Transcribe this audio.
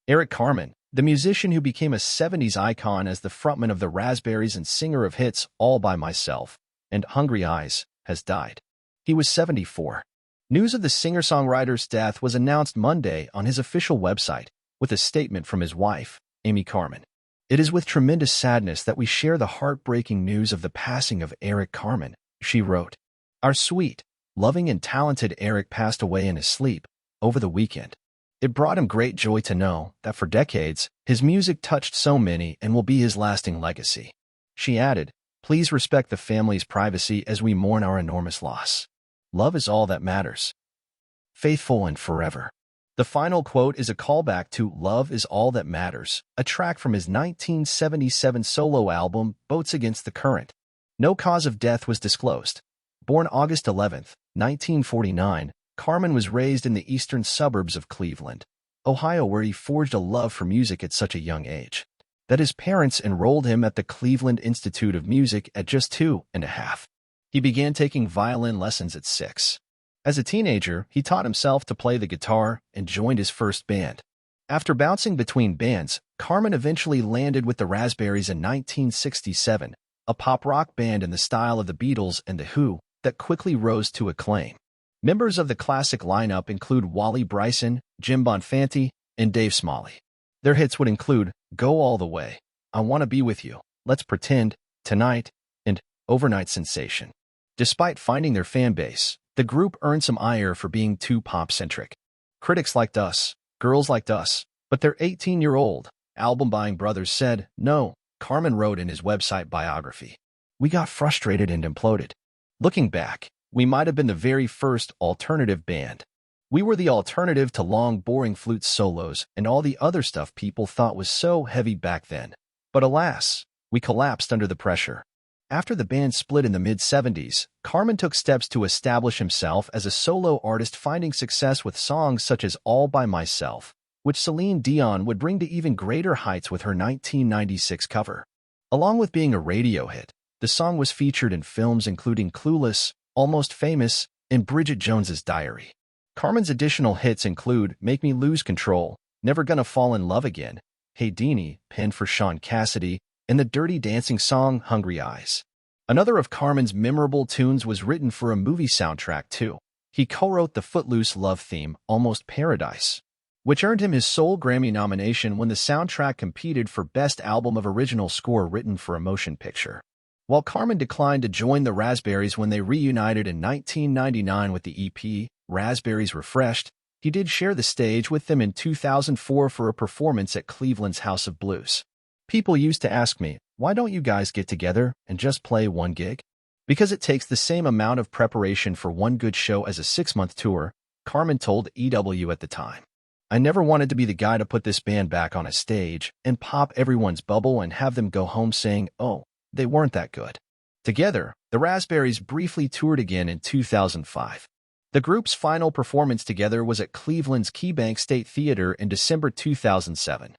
Eric Carmen, the musician who became a 70s icon as the frontman of the Raspberries and singer of hits All By Myself and Hungry Eyes, has died. He was 74. News of the singer-songwriter's death was announced Monday on his official website, with a statement from his wife, Amy Carmen. "It is with tremendous sadness that we share the heartbreaking news of the passing of Eric Carmen," she wrote. "Our sweet, loving and talented Eric passed away in his sleep over the weekend. It brought him great joy to know that for decades, his music touched so many and will be his lasting legacy." She added, "Please respect the family's privacy as we mourn our enormous loss. Love is all that matters. Faithful and forever." The final quote is a callback to Love Is All That Matters, a track from his 1977 solo album, Boats Against the Current. No cause of death was disclosed. Born August 11, 1949, Carmen was raised in the eastern suburbs of Cleveland, Ohio, where he forged a love for music at such a young age that his parents enrolled him at the Cleveland Institute of Music at just 2.5. He began taking violin lessons at 6. As a teenager, he taught himself to play the guitar and joined his first band. After bouncing between bands, Carmen eventually landed with the Raspberries in 1967, a pop-rock band in the style of the Beatles and The Who that quickly rose to acclaim. Members of the classic lineup include Wally Bryson, Jim Bonfanti, and Dave Smalley. Their hits would include Go All the Way, I Wanna Be With You, Let's Pretend, Tonight, and Overnight Sensation. Despite finding their fan base, the group earned some ire for being too pop-centric. Critics liked Us, girls liked Us, but their 18-year-old, album-buying brothers said no. Carmen wrote in his website biography, "We got frustrated and imploded. Looking back, we might have been the very first alternative band. We were the alternative to long, boring flute solos and all the other stuff people thought was so heavy back then. But alas, we collapsed under the pressure." After the band split in the mid-70s, Carmen took steps to establish himself as a solo artist, finding success with songs such as All By Myself, which Celine Dion would bring to even greater heights with her 1996 cover. Along with being a radio hit, the song was featured in films including Clueless, Almost Famous, and Bridget Jones's Diary. Carmen's additional hits include Make Me Lose Control, Never Gonna Fall in Love Again, Hey Deanie, penned for Sean Cassidy, and the Dirty Dancing song Hungry Eyes. Another of Carmen's memorable tunes was written for a movie soundtrack too. He co-wrote the Footloose love theme, Almost Paradise, which earned him his sole Grammy nomination when the soundtrack competed for Best Album of Original Score written for a motion picture. While Carmen declined to join the Raspberries when they reunited in 1999 with the EP, Raspberries Refreshed, he did share the stage with them in 2004 for a performance at Cleveland's House of Blues. "People used to ask me, why don't you guys get together and just play one gig? Because it takes the same amount of preparation for one good show as a 6-month tour," Carmen told EW at the time. "I never wanted to be the guy to put this band back on a stage and pop everyone's bubble and have them go home saying, oh, they weren't that good." Together, the Raspberries briefly toured again in 2005. The group's final performance together was at Cleveland's KeyBank State Theater in December 2007.